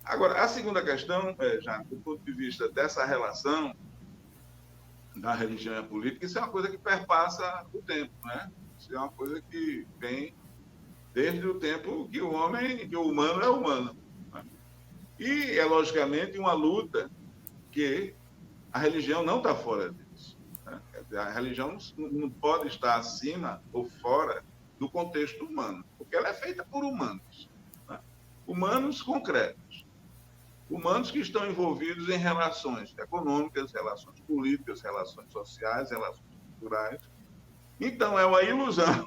Agora, a segunda questão, já do ponto de vista dessa relação da religião e a política, isso é uma coisa que perpassa o tempo, né? Isso é uma coisa que vem desde o tempo que que o humano é humano. Né? E é, logicamente, uma luta que a religião não está fora disso. Né? A religião não pode estar acima ou fora do contexto humano, porque ela é feita por humanos. Né? Humanos concretos. Humanos que estão envolvidos em relações econômicas, relações políticas, relações sociais, relações culturais. Então, é uma ilusão,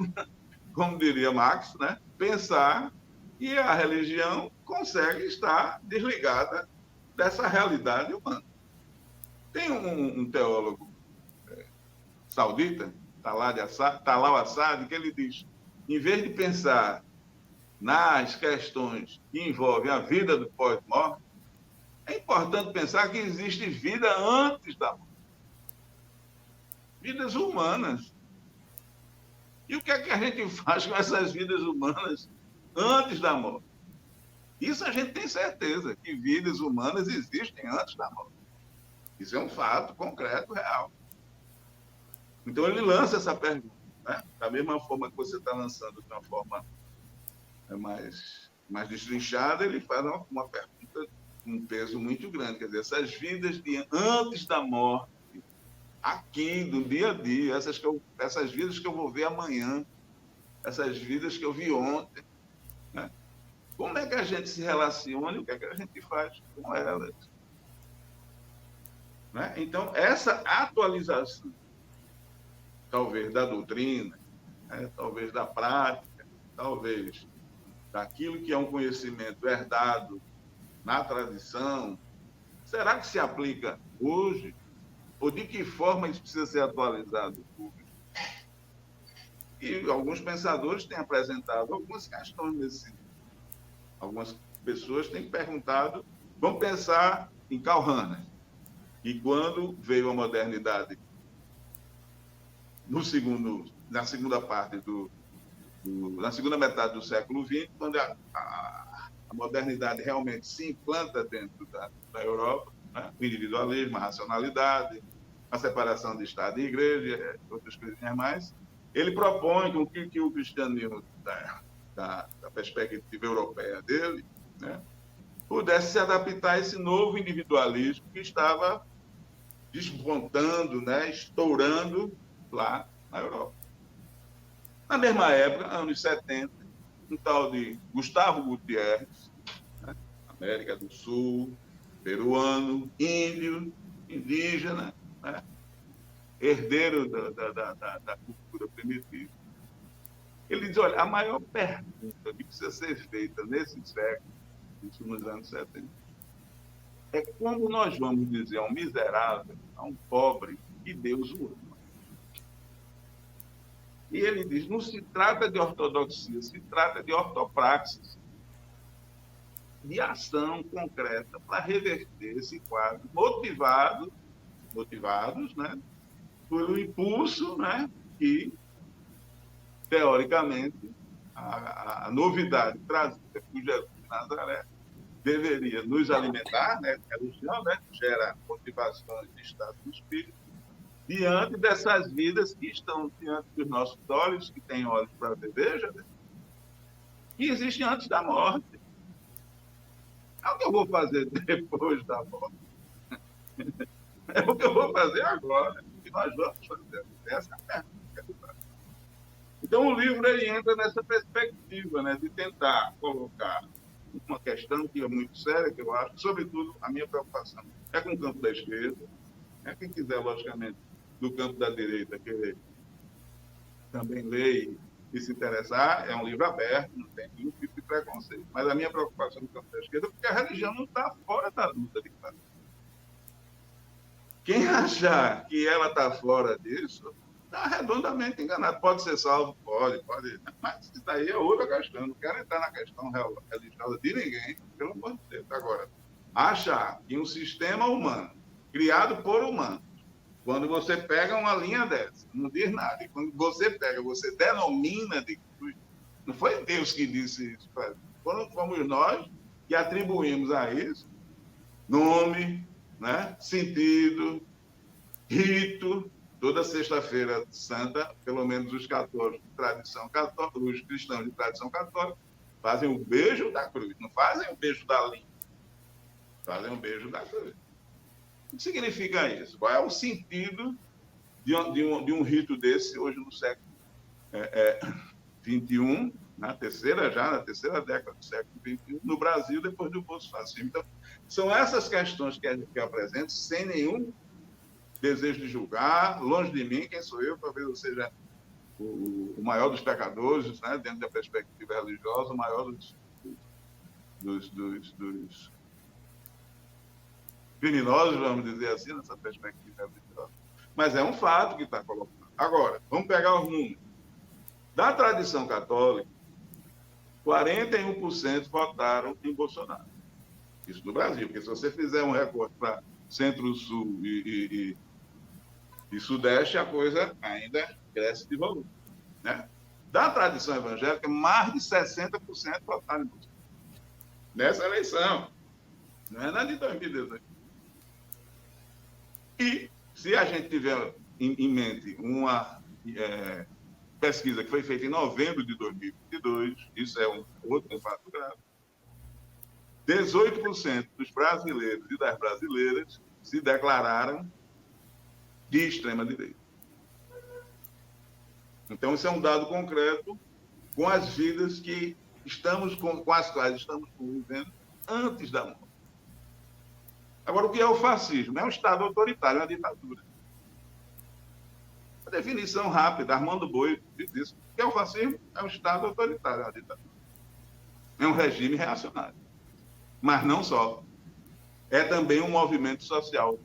como diria Marx, né? Pensar que a religião consegue estar desligada dessa realidade humana. Tem um teólogo saudita, Talal Assad, que ele diz, em vez de pensar nas questões que envolvem a vida do pós-morte, é importante pensar que existe vida antes da morte. Vidas humanas. E o que é que a gente faz com essas vidas humanas antes da morte? Isso a gente tem certeza, que vidas humanas existem antes da morte. Isso é um fato concreto, real. Então ele lança essa pergunta, né? Da mesma forma que você está lançando de uma forma mais destrinchada, ele faz uma pergunta com um peso muito grande. Quer dizer, essas vidas de antes da morte, aqui, do dia a dia, essas vidas que eu vou ver amanhã, essas vidas que eu vi ontem, né? Como é que a gente se relaciona e o que é que a gente faz com elas? Né? Então, essa atualização, talvez da doutrina, né? Talvez da prática, talvez daquilo que é um conhecimento herdado na tradição, será que se aplica hoje? Ou de que forma isso precisa ser atualizado hoje? E alguns pensadores têm apresentado algumas questões nesse sentido. Algumas pessoas têm perguntado, vamos pensar em Karl Rahner, que quando veio a modernidade na segunda parte na segunda metade do século XX, quando a modernidade realmente se implanta dentro da Europa, né? O individualismo, a racionalidade, a separação de Estado e Igreja, outras coisinhas mais, ele propõe que o cristianismo, da perspectiva europeia dele, né, pudesse se adaptar a esse novo individualismo que estava despontando, né, estourando lá na Europa. Na mesma época, anos 70, um tal de Gustavo Gutierrez, né, América do Sul, peruano, índio, indígena, né, herdeiro da cultura primitiva. Ele diz, olha, a maior pergunta que precisa ser feita nesse século, isso nos anos 70, é como nós vamos dizer a um miserável, a um pobre, que Deus o ama. E ele diz, não se trata de ortodoxia, se trata de ortopraxis, de ação concreta para reverter esse quadro, motivados, né, por um impulso, né, que, teoricamente, a novidade trazida por Jesus de Nazaré deveria nos alimentar, né, a religião, né, que gera motivações de estado do espírito, diante dessas vidas que estão diante dos nossos olhos, que têm olhos para ver, veja, né, que existem antes da morte. É o que eu vou fazer depois da morte. É o que eu vou fazer agora. O que nós vamos fazer. Essa é a pergunta. Então, o livro ele entra nessa perspectiva, né, de tentar colocar uma questão que é muito séria, que eu acho, sobretudo a minha preocupação é com o campo da esquerda, né? Quem quiser, logicamente, do campo da direita, que também lê e se interessar, é um livro aberto, não tem nenhum tipo de preconceito. Mas a minha preocupação no campo da esquerda é porque a religião não está fora da luta de classe. Quem achar que ela está fora disso, está redondamente enganado. Pode ser salvo? Pode. Mas isso daí é outra questão. Não quero entrar na questão religiosa de ninguém, pelo amor de Deus. Agora, achar que um sistema humano, criado por humanos, quando você pega uma linha dessa, não diz nada. E quando você pega, você denomina de cruz. Não foi Deus que disse isso. Fomos nós e atribuímos a isso nome, né, sentido, rito. Toda sexta-feira santa, pelo menos os católicos de tradição católica, os cristãos de tradição católica, fazem o beijo da cruz, não fazem o beijo da língua, fazem o beijo da cruz. O que significa isso? Qual é o sentido de um rito desse hoje no século XXI, na terceira década do século XXI, no Brasil, depois do bolsofascismo? Então, são essas questões que eu apresento, sem nenhum desejo de julgar, longe de mim, quem sou eu, talvez eu seja o maior dos pecadores, né, dentro da perspectiva religiosa, o maior dos criminosos, vamos dizer assim, nessa perspectiva religiosa. Mas é um fato que está colocado. Agora, vamos pegar os números. Da tradição católica, 41% votaram em Bolsonaro. Isso no Brasil, porque se você fizer um recorte para Centro-Sul e Sudeste, a coisa ainda cresce de volume. Né? Da tradição evangélica, mais de 60% votaram em Bolsonaro. Nessa eleição. Não é na de 2018. E, se a gente tiver em mente uma pesquisa que foi feita em novembro de 2022, isso é um outro fato grave, 18% dos brasileiros e das brasileiras se declararam de extrema-direita. Então, isso é um dado concreto com as vidas que com as quais estamos convivendo antes da morte. Agora, o que é o fascismo? É um Estado autoritário, é uma ditadura. A definição rápida, Armando Boi diz isso. O que é o fascismo? É um Estado autoritário, é uma ditadura. É um regime reacionário. Mas não só. É também um movimento social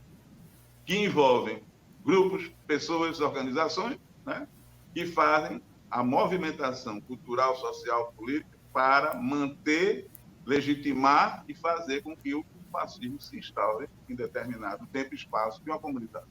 que envolve grupos, pessoas, organizações, né, que fazem a movimentação cultural, social, política para manter, legitimar e fazer com que o fascismo se instaure em determinado tempo e espaço de uma comunidade.